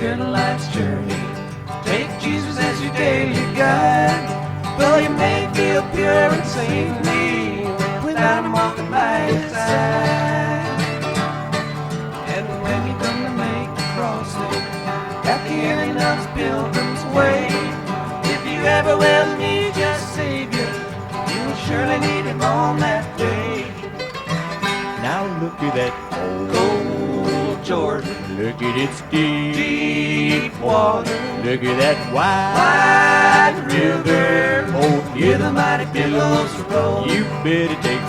in life's journey. Take Jesus as your daily guide. Though you may feel pure and saintly, without him walking by your side. And when you come to make the crossing at the ending of this pilgrim's way, if you ever will need your Savior, you'll surely need him on that day. Now look at that Old Jordan, look at its deep, deep water, look at that wide river. Oh, Hear the mighty billows roll. you better take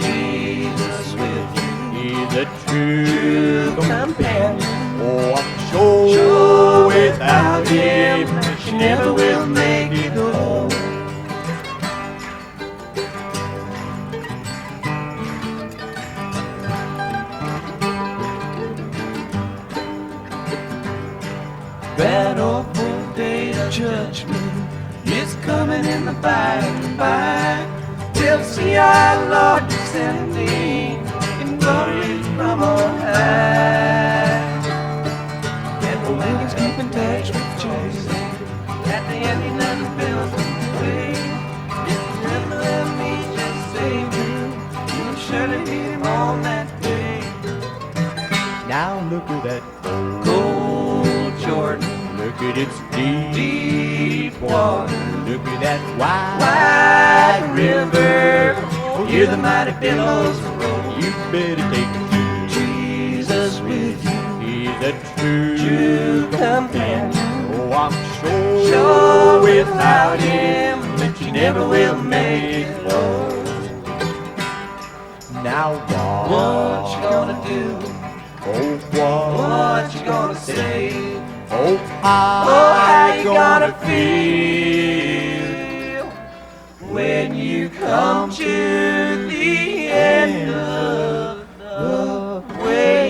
Jesus with you, He's a true companion. Oh, I'm sure without him she never will make it home. That awful day of judgment is coming in the by and by. We'll see our Lord descending in glory from on high. And the wings keep in touch with Jesus at the ending of the pilgrim's way. If you never meet your Savior, you'll surely meet him on that day. Now look at that Old Jordan, look at its deep, deep water, look at that wide river. Hear the mighty billows roll. You better take Jesus with you, He's a true true companion. Oh, I'm sure Sure without him that you never will make it home. Now What you gonna do? Oh, What you gonna say? Oh, How you gonna feel when you come to the end of the way?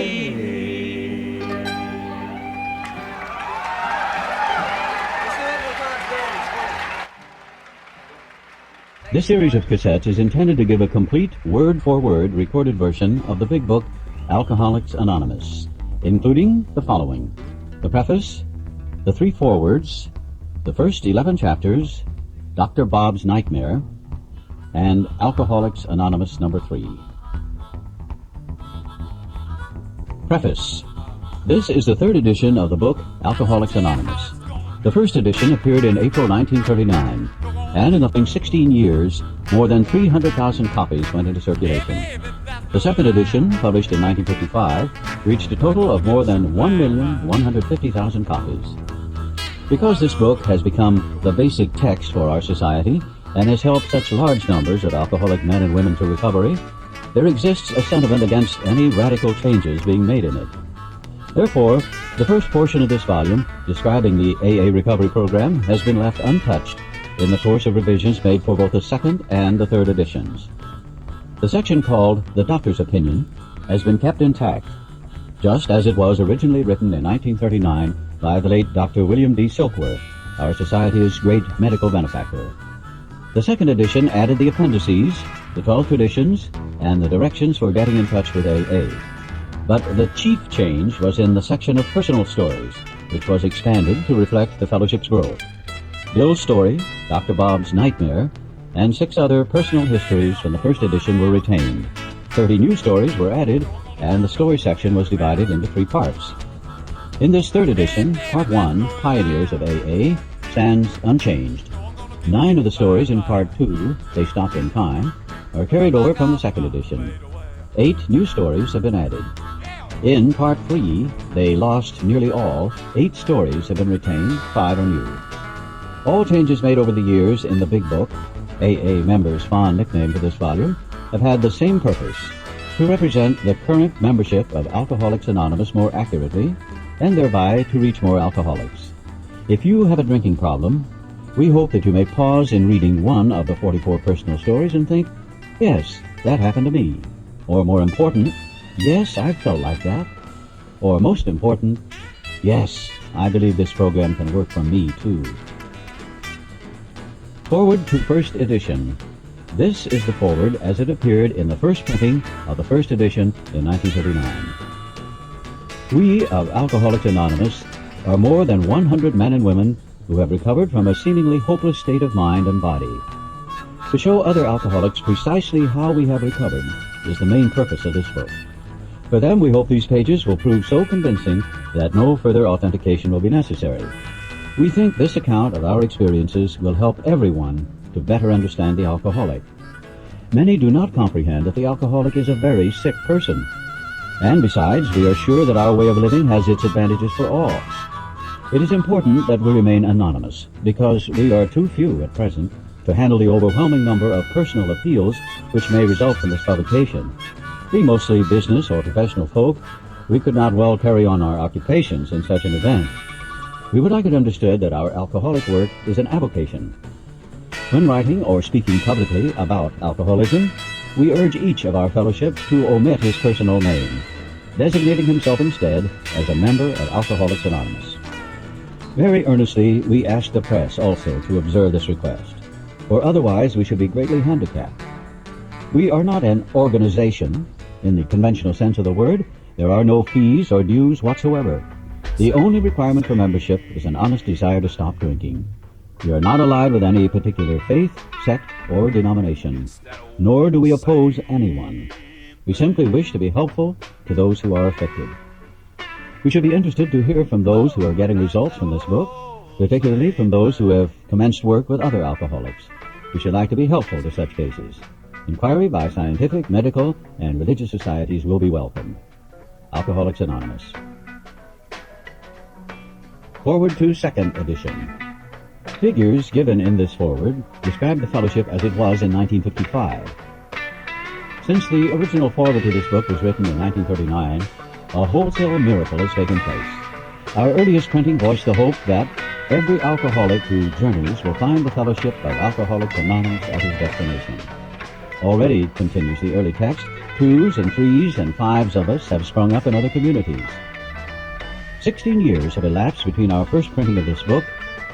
This series of cassettes is intended to give a complete word-for-word recorded version of the big book Alcoholics Anonymous, including the following: the preface, the 3 forewords, the first 11 chapters, Dr. Bob's Nightmare, and Alcoholics Anonymous number 3. Preface. This is the 3rd edition of the book Alcoholics Anonymous. The first edition appeared in April 1939, and in the following 16 years, more than 300,000 copies went into circulation. The second edition, published in 1955, reached a total of more than 1,150,000 copies. Because this book has become the basic text for our society and has helped such large numbers of alcoholic men and women to recovery, there exists a sentiment against any radical changes being made in it. Therefore, the first portion of this volume, describing the AA recovery program, has been left untouched in the course of revisions made for both the second and the third editions. The section called The Doctor's Opinion has been kept intact, just as it was originally written in 1939 by the late Dr. William D. Silkworth, our society's great medical benefactor. The second edition added the appendices, the 12 traditions, and the directions for getting in touch with AA. But the chief change was in the section of personal stories, which was expanded to reflect the fellowship's growth. Bill's story, Dr. Bob's Nightmare, and 6 other personal histories from the first edition were retained. 30 new stories were added, and the story section was divided into 3 parts. In this third edition, Part 1, Pioneers of AA, stands unchanged. 9 of the stories in Part 2, They Stopped in Time, are carried over from the second edition. 8 new stories have been added. In Part 3, They Lost Nearly All, 8 stories have been retained, 5 are new. All changes made over the years in the Big Book, AA members' fond nickname for this volume, have had the same purpose: to represent the current membership of Alcoholics Anonymous more accurately, and thereby to reach more alcoholics. If you have a drinking problem, we hope that you may pause in reading one of the 44 personal stories and think, yes, that happened to me. Or more important, yes, I've felt like that. Or most important, yes, I believe this program can work for me too. Forward to first edition. This is the forward as it appeared in the first printing of the first edition in 1939. We of Alcoholics Anonymous are more than 100 men and women who have recovered from a seemingly hopeless state of mind and body. To show other alcoholics precisely how we have recovered is the main purpose of this book. For them, we hope these pages will prove so convincing that no further authentication will be necessary. We think this account of our experiences will help everyone to better understand the alcoholic. Many do not comprehend that the alcoholic is a very sick person. And besides, we are sure that our way of living has its advantages for all. It is important that we remain anonymous, because we are too few at present to handle the overwhelming number of personal appeals which may result from this publication. Being mostly business or professional folk, we could not well carry on our occupations in such an event. We would like it understood that our alcoholic work is an avocation. When writing or speaking publicly about alcoholism, we urge each of our fellowship to omit his personal name, designating himself instead as a member of Alcoholics Anonymous. Very earnestly, we ask the press also to observe this request, for otherwise we should be greatly handicapped. We are not an organization in the conventional sense of the word. There are no fees or dues whatsoever. The only requirement for membership is an honest desire to stop drinking. We are not allied with any particular faith, sect, or denomination, nor do we oppose anyone. We simply wish to be helpful to those who are afflicted. We should be interested to hear from those who are getting results from this book, particularly from those who have commenced work with other alcoholics. We should like to be helpful to such cases. Inquiry by scientific, medical, and religious societies will be welcome. Alcoholics Anonymous. Forward to second edition. Figures given in this forward describe the fellowship as it was in 1955. Since the original forward to this book was written in 1939, a wholesale miracle has taken place. Our earliest printing voiced the hope that every alcoholic who journeys will find the fellowship of Alcoholics Anonymous at his destination. Already, continues the early text, 2s and 3s and 5s of us have sprung up in other communities. 16 years have elapsed between our first printing of this book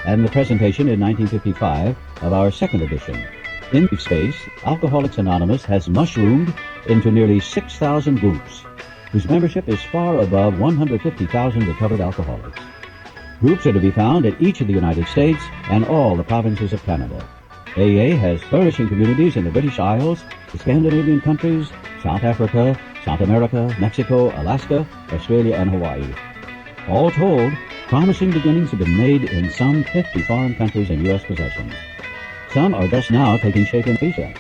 and the presentation in 1955 of our second edition. In brief space, Alcoholics Anonymous has mushroomed into nearly 6,000 groups, whose membership is far above 150,000 recovered alcoholics. Groups are to be found at each of the United States and all the provinces of Canada. AA has flourishing communities in the British Isles, the Scandinavian countries, South Africa, South America, Mexico, Alaska, Australia, and Hawaii. All told, promising beginnings have been made in some 50 foreign countries and U.S. possessions. Some are just now taking shape in Asia.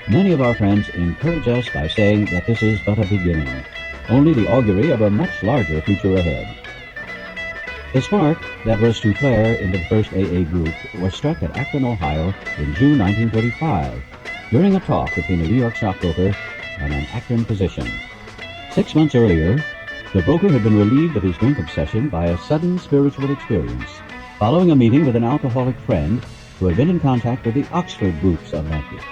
Many of our friends encourage us by saying that this is but a beginning, only the augury of a much larger future ahead. The spark that was to flare into the first AA group was struck at Akron, Ohio in June 1935, during a talk between a New York stockbroker and an Akron physician. 6 months earlier, the broker had been relieved of his drink obsession by a sudden spiritual experience, following a meeting with an alcoholic friend who had been in contact with the Oxford groups of that group.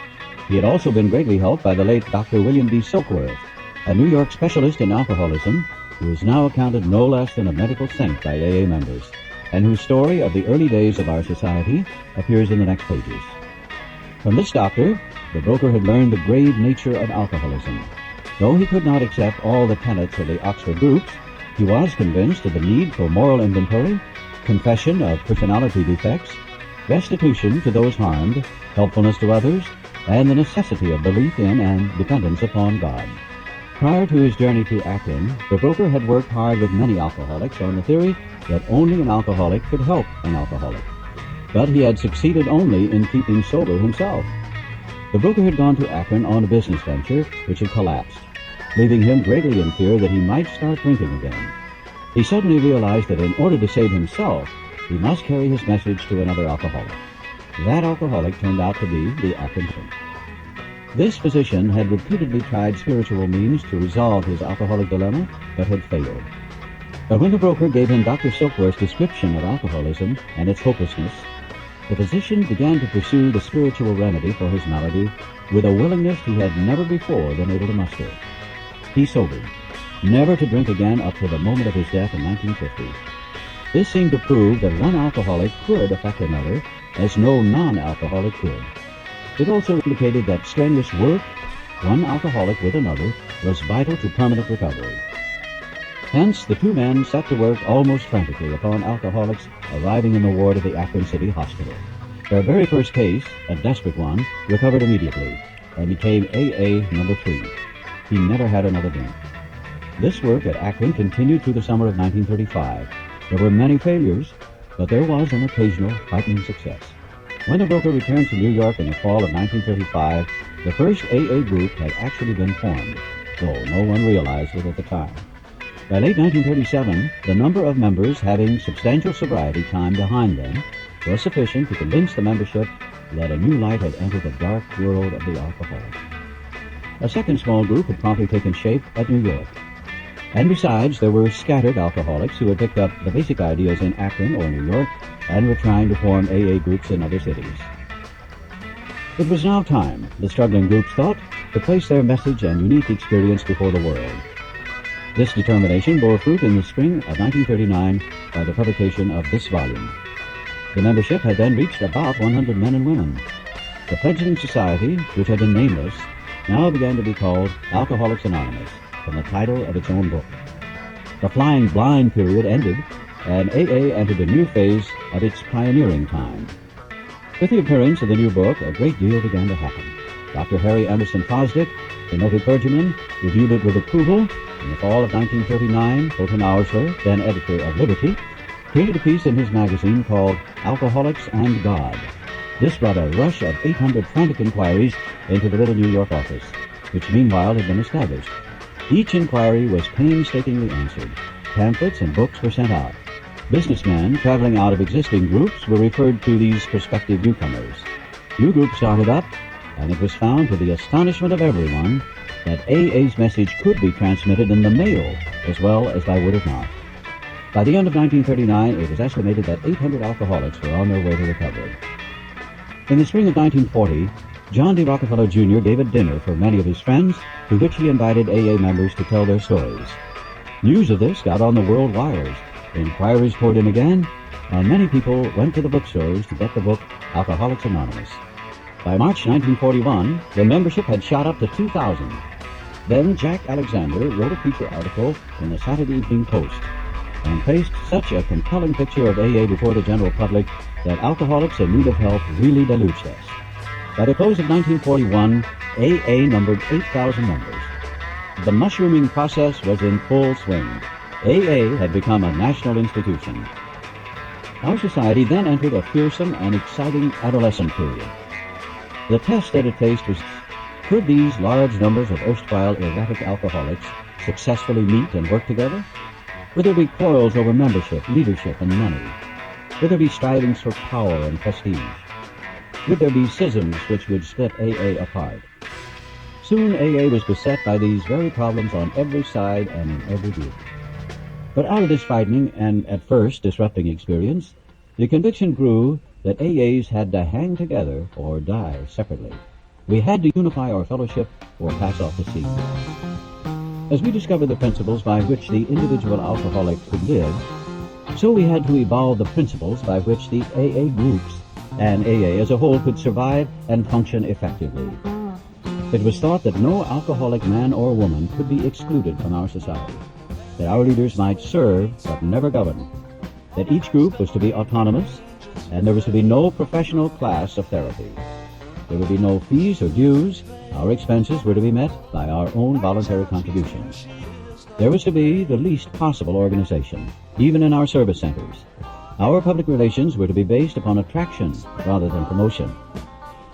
He had also been greatly helped by the late Dr. William D. Silkworth, a New York specialist in alcoholism, who is now accounted no less than a medical saint by AA members, and whose story of the early days of our society appears in the next pages. From this doctor, the broker had learned the grave nature of alcoholism. Though he could not accept all the tenets of the Oxford groups, he was convinced of the need for moral inventory, confession of personality defects, restitution to those harmed, helpfulness to others, and the necessity of belief in and dependence upon God. Prior to his journey to Akron, the broker had worked hard with many alcoholics on the theory that only an alcoholic could help an alcoholic. But he had succeeded only in keeping sober himself. The broker had gone to Akron on a business venture which had collapsed, leaving him greatly in fear that he might start drinking again. He suddenly realized that in order to save himself, he must carry his message to another alcoholic. That alcoholic turned out to be the Akron physician. This physician had repeatedly tried spiritual means to resolve his alcoholic dilemma, but had failed. But when the broker gave him Dr. Silkworth's description of alcoholism and its hopelessness, the physician began to pursue the spiritual remedy for his malady with a willingness he had never before been able to muster. He sobered, never to drink again up to the moment of his death in 1950. This seemed to prove that one alcoholic could affect another, as no non-alcoholic could. It also indicated that strenuous work, one alcoholic with another, was vital to permanent recovery. Hence, the two men set to work almost frantically upon alcoholics arriving in the ward of the Akron City Hospital. Their very first case, a desperate one, recovered immediately and became AA number 3. He never had another drink. This work at Akron continued through the summer of 1935. There were many failures, but there was an occasional heartening success. When the broker returned to New York in the fall of 1935, the first AA group had actually been formed, though no one realized it at the time. By late 1937, the number of members having substantial sobriety time behind them was sufficient to convince the membership that a new light had entered the dark world of the alcoholic. A second small group had promptly taken shape at New York. And besides, there were scattered alcoholics who had picked up the basic ideas in Akron or New York and were trying to form AA groups in other cities. It was now time, the struggling groups thought, to place their message and unique experience before the world. This determination bore fruit in the spring of 1939 by the publication of this volume. The membership had then reached about 100 men and women. The fledgling society, which had been nameless, now began to be called Alcoholics Anonymous, from the title of its own book. The flying blind period ended, and AA entered a new phase of its pioneering time. With the appearance of the new book, a great deal began to happen. Dr. Harry Emerson Fosdick, the noted clergyman, reviewed it with approval. In the fall of 1939, Fulton Oursler, then editor of Liberty, created a piece in his magazine called Alcoholics and God. This brought a rush of 800 frantic inquiries into the little New York office, which meanwhile had been established. Each inquiry was painstakingly answered. Pamphlets and books were sent out. Businessmen traveling out of existing groups were referred to these prospective newcomers. New groups started up, and it was found to the astonishment of everyone that AA's message could be transmitted in the mail as well as by word of mouth. By the end of 1939, it was estimated that 800 alcoholics were on their way to recovery. In the spring of 1940, John D. Rockefeller Jr. gave a dinner for many of his friends, to which he invited AA members to tell their stories. News of this got on the world wires. Inquiries poured in again, and many people went to the bookstores to get the book Alcoholics Anonymous. By March 1941, the membership had shot up to 2,000. Then Jack Alexander wrote a feature article in the Saturday Evening Post and placed such a compelling picture of AA before the general public that alcoholics in need of help really deluged us. By the close of 1941, AA numbered 8,000 members. The mushrooming process was in full swing. AA had become a national institution. Our society then entered a fearsome and exciting adolescent period. The test that it faced was, could these large numbers of erstwhile erratic alcoholics successfully meet and work together? Would there be quarrels over membership, leadership, and money? Would there be strivings for power and prestige? Would there be schisms which would split AA apart? Soon AA was beset by these very problems on every side and in every group. But out of this frightening and at first disrupting experience, the conviction grew that AAs had to hang together or die separately. We had to unify our fellowship or pass off the scene. As we discovered the principles by which the individual alcoholic could live, so we had to evolve the principles by which the AA groups and AA as a whole could survive and function effectively. It was thought that no alcoholic man or woman could be excluded from our society, that our leaders might serve but never govern, that each group was to be autonomous, and there was to be no professional class of therapy. There would be no fees or dues. Our expenses were to be met by our own voluntary contributions. There was to be the least possible organization, even in our service centers. Our public relations were to be based upon attraction rather than promotion.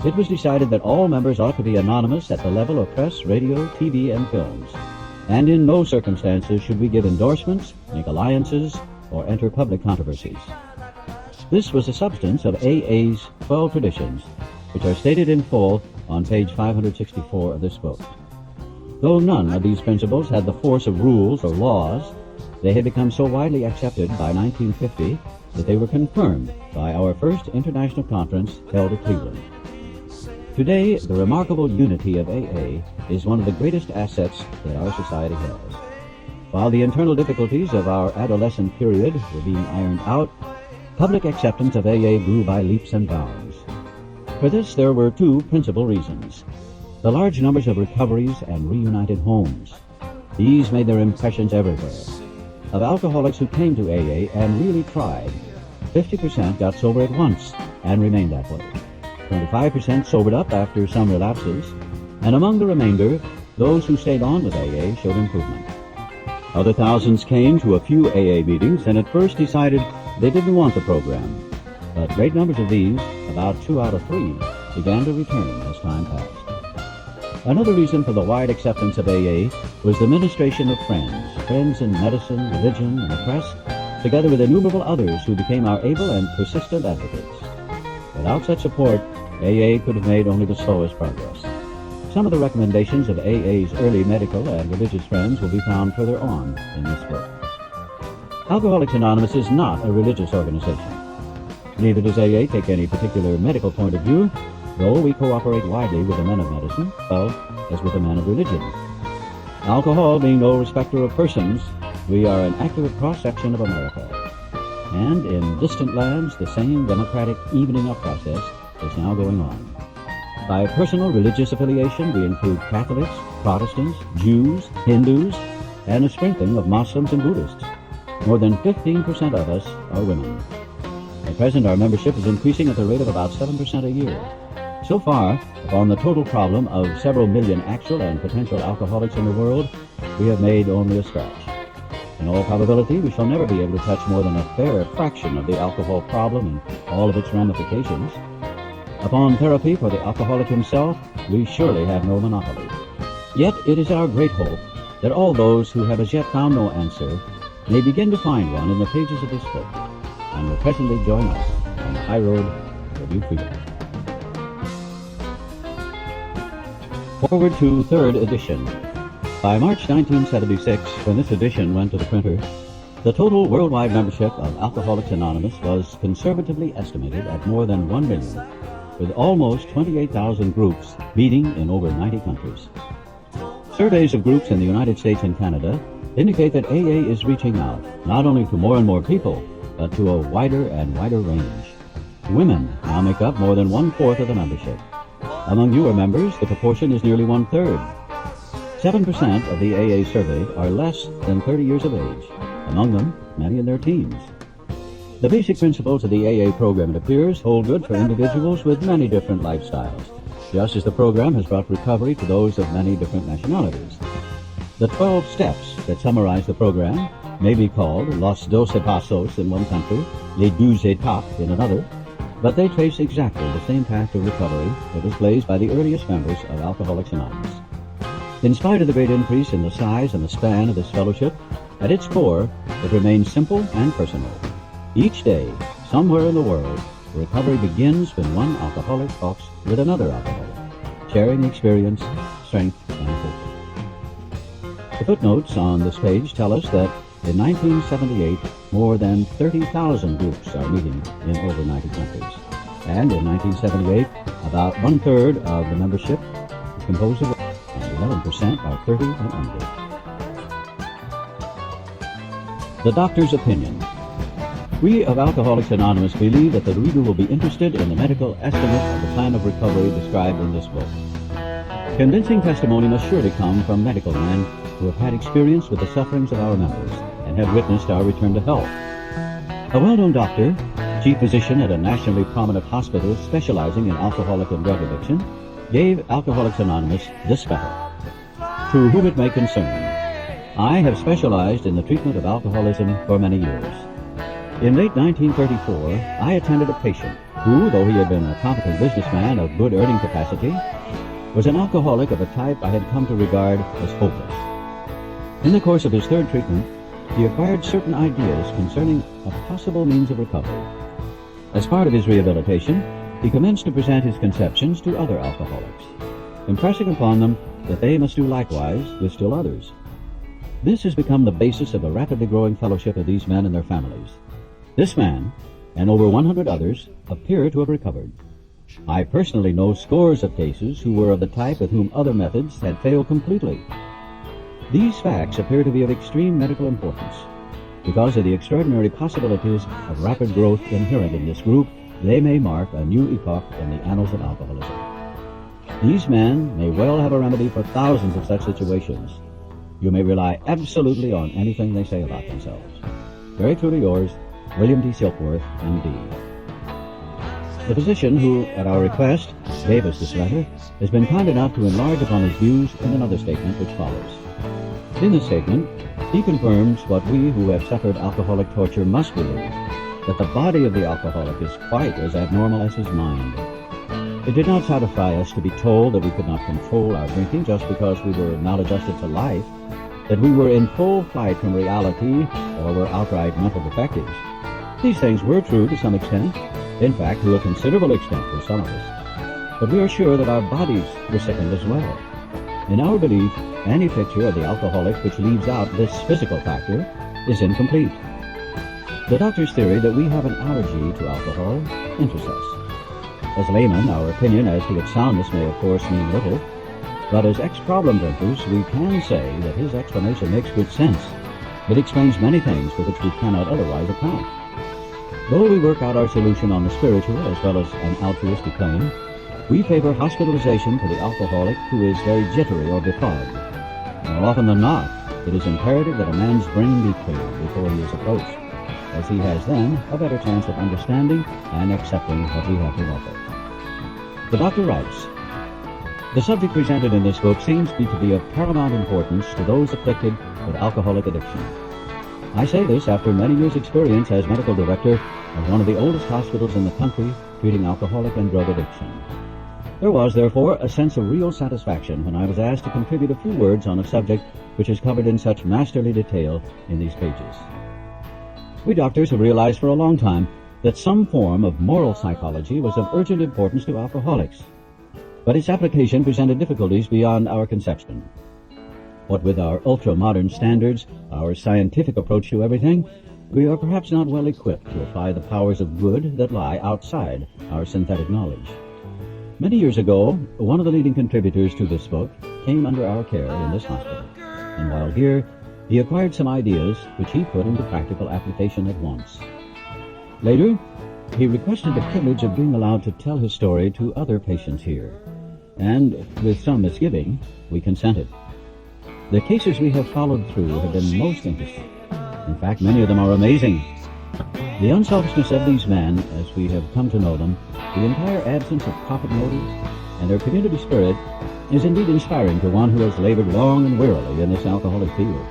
It was decided that all members ought to be anonymous at the level of press, radio, TV, and films. And in no circumstances should we give endorsements, make alliances, or enter public controversies. This was the substance of AA's 12 traditions, which are stated in full on page 564 of this book. Though none of these principles had the force of rules or laws, they had become so widely accepted by 1950 that they were confirmed by our first international conference held at Cleveland. Today, the remarkable unity of AA is one of the greatest assets that our society has. While the internal difficulties of our adolescent period were being ironed out, public acceptance of AA grew by leaps and bounds. For this, there were two principal reasons: the large numbers of recoveries and reunited homes. These made their impressions everywhere. Of alcoholics who came to AA and really tried, 50% got sober at once and remained that way. 25% sobered up after some relapses, and among the remainder, those who stayed on with AA showed improvement. Other thousands came to a few AA meetings and at first decided they didn't want the program, but great numbers of these, about 2 out of 3, began to return as time passed. Another reason for the wide acceptance of AA was the ministration of friends in medicine, religion, and the press, together with innumerable others who became our able and persistent advocates. Without such support, AA could have made only the slowest progress. Some of the recommendations of AA's early medical and religious friends will be found further on in this book. Alcoholics Anonymous is not a religious organization. Neither does AA take any particular medical point of view, though we cooperate widely with the men of medicine, well, as with the men of religion. Alcohol being no respecter of persons, we are an accurate cross-section of America. And in distant lands, the same democratic evening up process is now going on. By personal religious affiliation, we include Catholics, Protestants, Jews, Hindus, and a sprinkling of Muslims and Buddhists. More than 15% of us are women. At present, our membership is increasing at the rate of about 7% a year. So far, upon the total problem of several million actual and potential alcoholics in the world, we have made only a scratch. In all probability, we shall never be able to touch more than a fair fraction of the alcohol problem and all of its ramifications. Upon therapy for the alcoholic himself, we surely have no monopoly. Yet it is our great hope that all those who have as yet found no answer may begin to find one in the pages of this book, and will presently join us on the high road to new freedom. Forward to third edition. By March 1976, when this edition went to the printer, the total worldwide membership of Alcoholics Anonymous was conservatively estimated at more than 1 million, with almost 28,000 groups meeting in over 90 countries. Surveys of groups in the United States and Canada indicate that AA is reaching out, not only to more and more people, but to a wider and wider range. Women now make up more than 1/4 of the membership. Among newer members, the proportion is nearly 1/3. 7% of the AA surveyed are less than 30 years of age, among them many in their teens. The basic principles of the AA program, it appears, hold good for individuals with many different lifestyles, just as the program has brought recovery to those of many different nationalities. The 12 steps that summarize the program may be called Los 12 Pasos in one country, Les 12 Étapes in another, but they trace exactly the same path to recovery that was blazed by the earliest members of Alcoholics Anonymous. In spite of the great increase in the size and the span of this fellowship, at its core, it remains simple and personal. Each day, somewhere in the world, recovery begins when one alcoholic talks with another alcoholic, sharing experience, strength, and hope. The footnotes on this page tell us that in 1978, more than 30,000 groups are meeting in over 90 countries. And in 1978, about 1/3 of the membership is composed of women, and 11% are 30 and under. The doctor's opinion. We of Alcoholics Anonymous believe that the reader will be interested in the medical estimate of the plan of recovery described in this book. Convincing testimony must surely come from medical men who have had experience with the sufferings of our members and have witnessed our return to health. A well-known doctor, chief physician at a nationally prominent hospital specializing in alcoholic and drug addiction, gave Alcoholics Anonymous this spell. To whom it may concern, I have specialized in the treatment of alcoholism for many years. In late 1934, I attended a patient who, though he had been a competent businessman of good earning capacity, was an alcoholic of a type I had come to regard as hopeless. In the course of his third treatment, he acquired certain ideas concerning a possible means of recovery. As part of his rehabilitation, he commenced to present his conceptions to other alcoholics, impressing upon them that they must do likewise with still others. This has become the basis of a rapidly growing fellowship of these men and their families. This man, and over 100 others, appear to have recovered. I personally know scores of cases who were of the type with whom other methods had failed completely. These facts appear to be of extreme medical importance. Because of the extraordinary possibilities of rapid growth inherent in this group, they may mark a new epoch in the annals of alcoholism. These men may well have a remedy for thousands of such situations. you may rely absolutely on anything they say about themselves. Very truly yours, William D. Silkworth, M.D. The physician who, at our request, gave us this letter has been kind enough to enlarge upon his views in another statement which follows. In this statement, he confirms what we who have suffered alcoholic torture must believe, that the body of the alcoholic is quite as abnormal as his mind. It did not satisfy us to be told that we could not control our drinking just because we were maladjusted to life, that we were in full flight from reality or were outright mental defectives. These things were true to some extent, in fact to a considerable extent for some of us. But we are sure that our bodies were sickened as well. In our belief, any picture of the alcoholic which leaves out this physical factor is incomplete. The doctor's theory that we have an allergy to alcohol interests us. As laymen, our opinion as to its soundness may of course mean little, but as ex-problem drinkers, we can say that his explanation makes good sense. It explains many things for which we cannot otherwise account. Though we work out our solution on the spiritual as well as an altruistic plane, we favor hospitalization for the alcoholic who is very jittery or befogged. More often than not, it is imperative that a man's brain be cleared before he is approached, as he has then a better chance of understanding and accepting what we have to offer. The doctor writes, the subject presented in this book seems to me to be of paramount importance to those afflicted with alcoholic addiction. I say this after many years' experience as medical director of one of the oldest hospitals in the country treating alcoholic and drug addiction. There was, therefore, a sense of real satisfaction when I was asked to contribute a few words on a subject which is covered in such masterly detail in these pages. We doctors have realized for a long time that some form of moral psychology was of urgent importance to alcoholics, but its application presented difficulties beyond our conception. What with our ultra-modern standards, our scientific approach to everything, we are perhaps not well equipped to apply the powers of good that lie outside our synthetic knowledge. Many years ago, one of the leading contributors to this book came under our care in this hospital, and while here, he acquired some ideas which he put into practical application at once. Later, he requested the privilege of being allowed to tell his story to other patients here, and with some misgiving, we consented. The cases we have followed through have been most interesting. In fact, many of them are amazing. The unselfishness of these men, as we have come to know them, the entire absence of profit motives, and their community spirit is indeed inspiring to one who has labored long and wearily in this alcoholic field.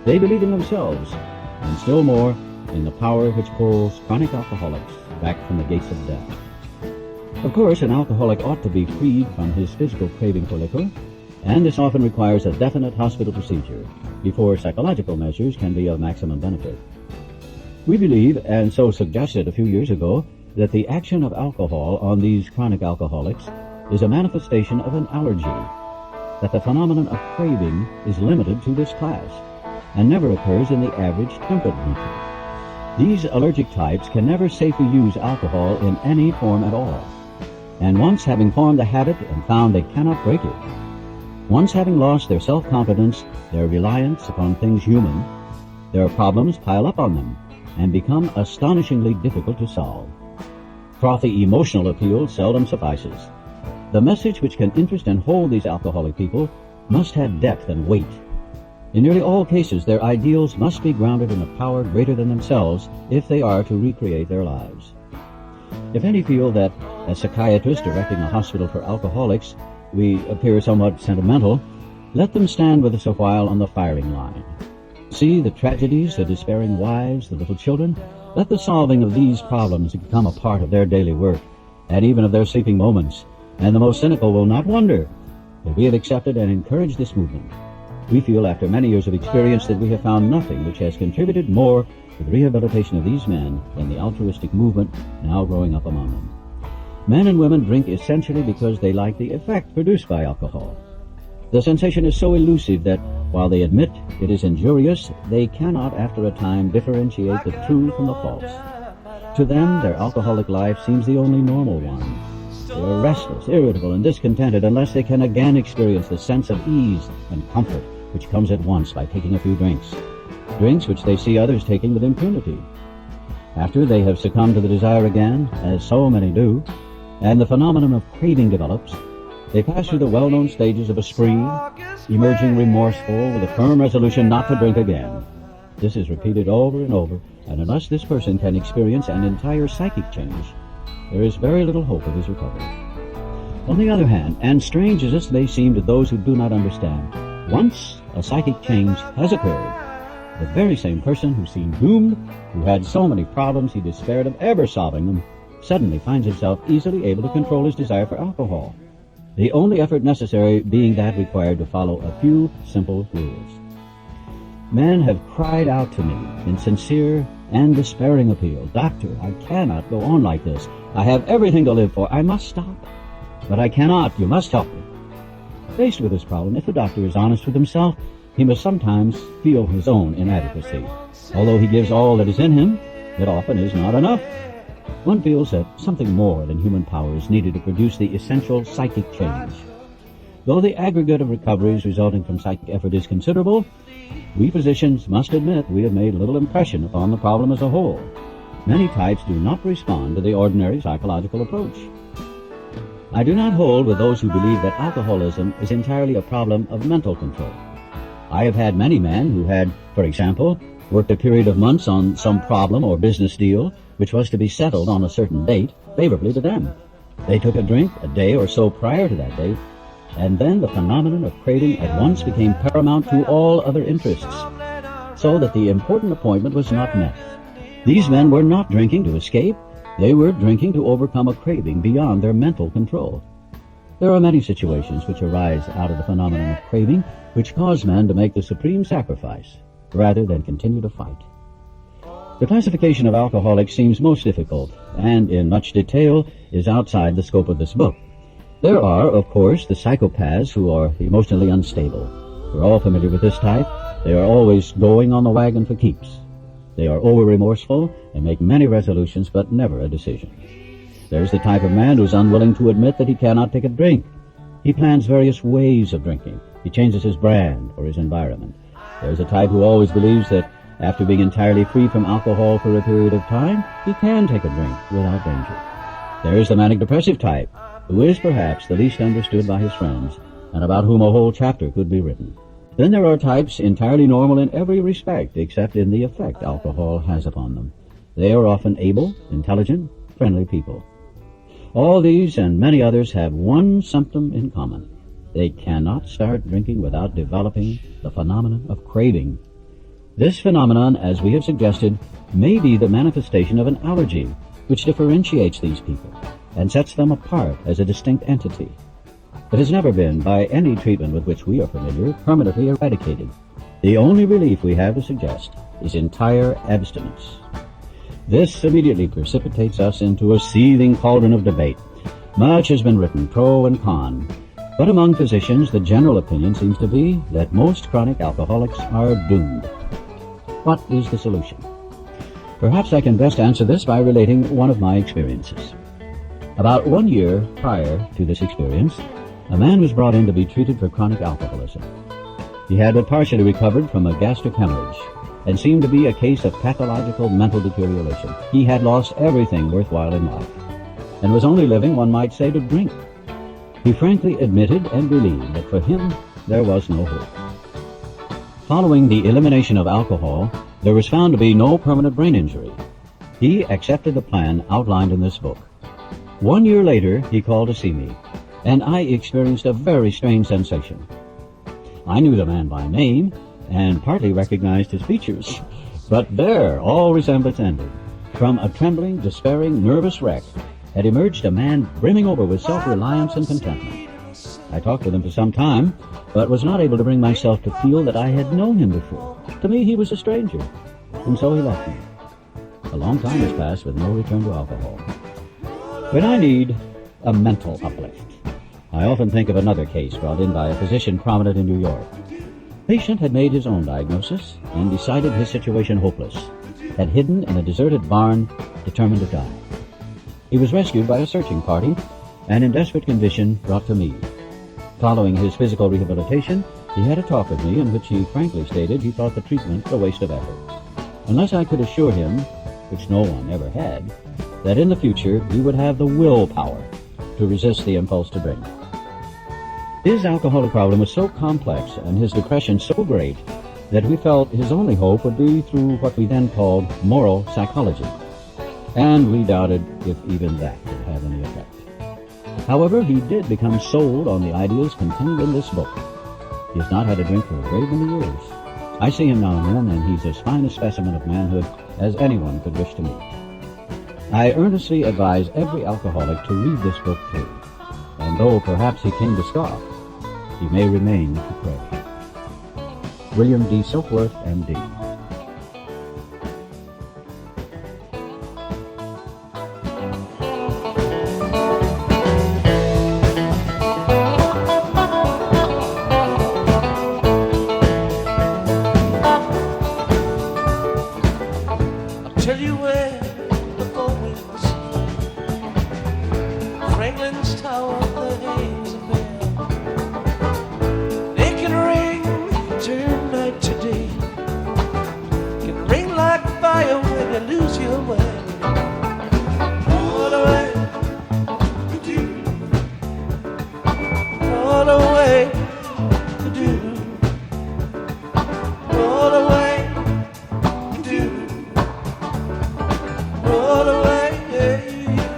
They believe in themselves, and still more, in the power which pulls chronic alcoholics back from the gates of death. Of course, an alcoholic ought to be freed from his physical craving for liquor, and this often requires a definite hospital procedure before psychological measures can be of maximum benefit. We believe, and so suggested a few years ago, that the action of alcohol on these chronic alcoholics is a manifestation of an allergy, that the phenomenon of craving is limited to this class, and never occurs in the average temperate drinker. These allergic types can never safely use alcohol in any form at all, and once having formed the habit and found they cannot break it, once having lost their self-confidence, their reliance upon things human, their problems pile up on them and become astonishingly difficult to solve. Frothy emotional appeal seldom suffices. The message which can interest and hold these alcoholic people must have depth and weight. In nearly all cases, their ideals must be grounded in a power greater than themselves if they are to recreate their lives. If any feel that, as psychiatrists directing a hospital for alcoholics, we appear somewhat sentimental, let them stand with us a while on the firing line. See the tragedies, the despairing wives, the little children. Let the solving of these problems become a part of their daily work, and even of their sleeping moments, and the most cynical will not wonder that we have accepted and encouraged this movement. We feel after many years of experience that we have found nothing which has contributed more to the rehabilitation of these men than the altruistic movement now growing up among them. Men and women drink essentially because they like the effect produced by alcohol. The sensation is so elusive that while they admit it is injurious, they cannot after a time differentiate the true from the false. To them, their alcoholic life seems the only normal one. They are restless, irritable, and discontented unless they can again experience the sense of ease and comfort which comes at once by taking a few drinks which they see others taking with impunity. After they have succumbed to the desire again, as so many do, and the phenomenon of craving develops, They pass through the well-known stages of a spree, emerging remorseful with a firm resolution not to drink again. This is repeated over and over, and unless this person can experience an entire psychic change, there is very little hope of his recovery. On the other hand, and strange as this may seem to those who do not understand, once a psychic change has occurred, the very same person who seemed doomed, who had so many problems he despaired of ever solving them, suddenly finds himself easily able to control his desire for alcohol, the only effort necessary being that required to follow a few simple rules. Men have cried out to me in sincere and despairing appeal, "Doctor, I cannot go on like this. I have everything to live for. I must stop. But I cannot. You must help me." Faced with this problem, if the doctor is honest with himself, he must sometimes feel his own inadequacy. Although he gives all that is in him, it often is not enough. One feels that something more than human power is needed to produce the essential psychic change. Though the aggregate of recoveries resulting from psychic effort is considerable, we physicians must admit we have made little impression upon the problem as a whole. Many types do not respond to the ordinary psychological approach. I do not hold with those who believe that alcoholism is entirely a problem of mental control. I have had many men who had, for example, worked a period of months on some problem or business deal which was to be settled on a certain date favorably to them. They took a drink a day or so prior to that date, and then the phenomenon of craving at once became paramount to all other interests, so that the important appointment was not met. These men were not drinking to escape, they were drinking to overcome a craving beyond their mental control. There are many situations which arise out of the phenomenon of craving which cause men to make the supreme sacrifice rather than continue to fight. The classification of alcoholics seems most difficult and in much detail is outside the scope of this book. There are, of course, the psychopaths who are emotionally unstable. We're all familiar with this type. They are always going on the wagon for keeps. They are over-remorseful and make many resolutions but never a decision. There's the type of man who's unwilling to admit that he cannot take a drink. He plans various ways of drinking. He changes his brand or his environment. There's a type who always believes that after being entirely free from alcohol for a period of time, he can take a drink without danger. There's the manic-depressive type, who is perhaps the least understood by his friends, and about whom a whole chapter could be written. Then there are types entirely normal in every respect except in the effect alcohol has upon them. They are often able, intelligent, friendly people. All these and many others have one symptom in common. They cannot start drinking without developing the phenomenon of craving. This phenomenon, as we have suggested, may be the manifestation of an allergy which differentiates these people and sets them apart as a distinct entity. It has never been, by any treatment with which we are familiar, permanently eradicated. The only relief we have to suggest is entire abstinence. This immediately precipitates us into a seething cauldron of debate. Much has been written, pro and con, but among physicians the general opinion seems to be that most chronic alcoholics are doomed. What is the solution? Perhaps I can best answer this by relating one of my experiences. About 1 year prior to this experience, a man was brought in to be treated for chronic alcoholism. He had but partially recovered from a gastric hemorrhage and seemed to be a case of pathological mental deterioration. He had lost everything worthwhile in life and was only living, one might say, to drink. He frankly admitted and believed that for him there was no hope. Following the elimination of alcohol, there was found to be no permanent brain injury. He accepted the plan outlined in this book. 1 year later, he called to see me, and I experienced a very strange sensation. I knew the man by name and partly recognized his features, but there all resemblance ended. From a trembling, despairing, nervous wreck had emerged a man brimming over with self-reliance and contentment. I talked with him for some time, but was not able to bring myself to feel that I had known him before. To me, he was a stranger, and so he left me. A long time has passed with no return to alcohol. When I need a mental uplift, I often think of another case brought in by a physician prominent in New York. The patient had made his own diagnosis and decided his situation hopeless, had hidden in a deserted barn, determined to die. He was rescued by a searching party, and in desperate condition brought to me. Following his physical rehabilitation, he had a talk with me in which he frankly stated he thought the treatment a waste of effort, unless I could assure him, which no one ever had, that in the future he would have the willpower to resist the impulse to drink. His alcoholic problem was so complex and his depression so great that we felt his only hope would be through what we then called moral psychology. And we doubted if even that would have any effect. However, he did become sold on the ideas contained in this book. He has not had a drink for a great many years. I see him now and then, and he's as fine a specimen of manhood as anyone could wish to meet. I earnestly advise every alcoholic to read this book through, and though perhaps he came to scoff, he may remain to pray. William D. Silkworth, M.D. Tell you where the always Franklin's Tower, the haze of bell. They can ring, turn night to day. Can ring like fire when you lose your way. All the way to do, all the way to do, all the way to do. All the way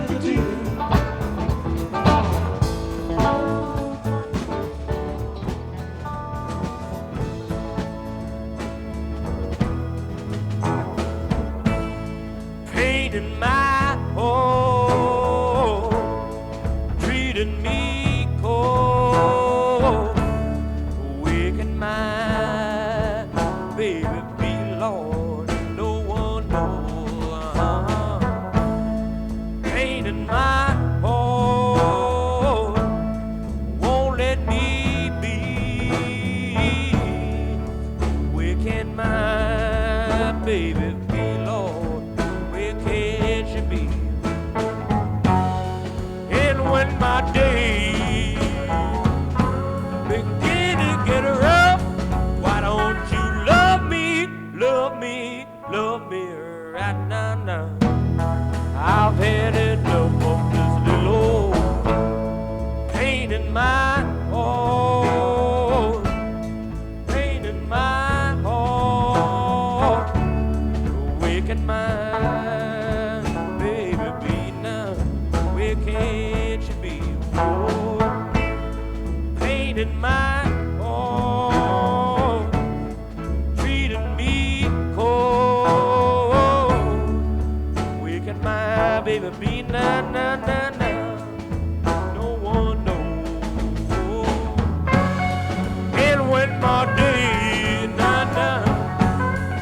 to do. Pain in my heart, treating me cold, waking my baby be Lord, no one knows. Pain in my heart won't let me be. Where can my baby be, Lord? Where can she be? And when my day begin to get rough, why don't you love me, love me, love me right now? I've had enough of this little old pain in my heart, pain in my heart, waking my baby be now. Where can she be? Oh, pain in my heart, treating me cold. Where can my baby be now, now, now, now? No one knows. And when my day, now, now,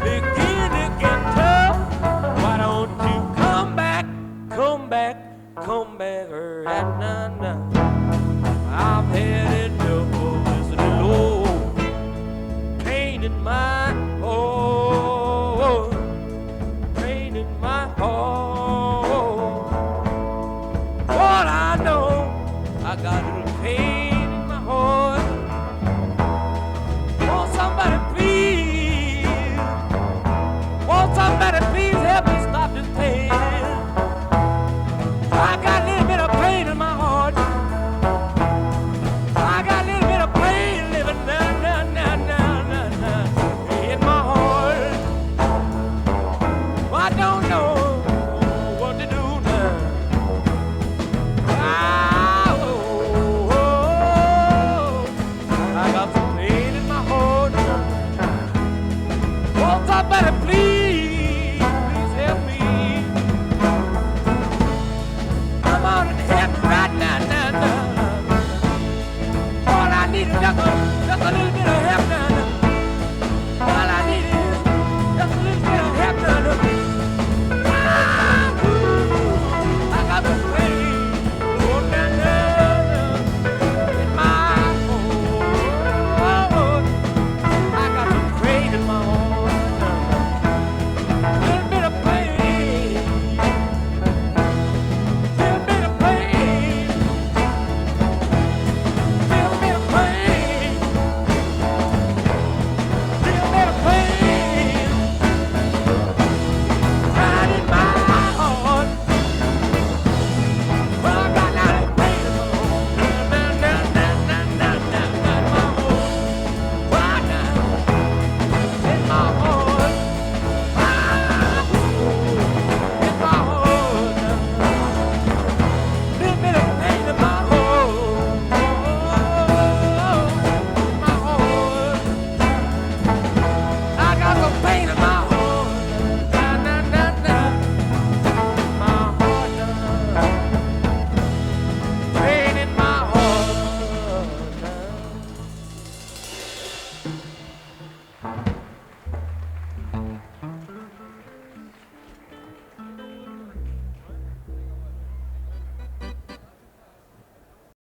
begin to get tough, why don't you come back, come back, come back right now, now? I've had enough of this little old pain in my heart, pain in my heart. All I know, I got a little pain in my heart. Won't somebody please, won't somebody please help me stop this pain? I got a little bit of pain in my heart. I got a little bit of pain living now, now, now, now, now, now in my heart. I don't know what to do now. I got some pain in my heart. Won't somebody please, please help me? Come on and help me right now, now, now. All I need is just a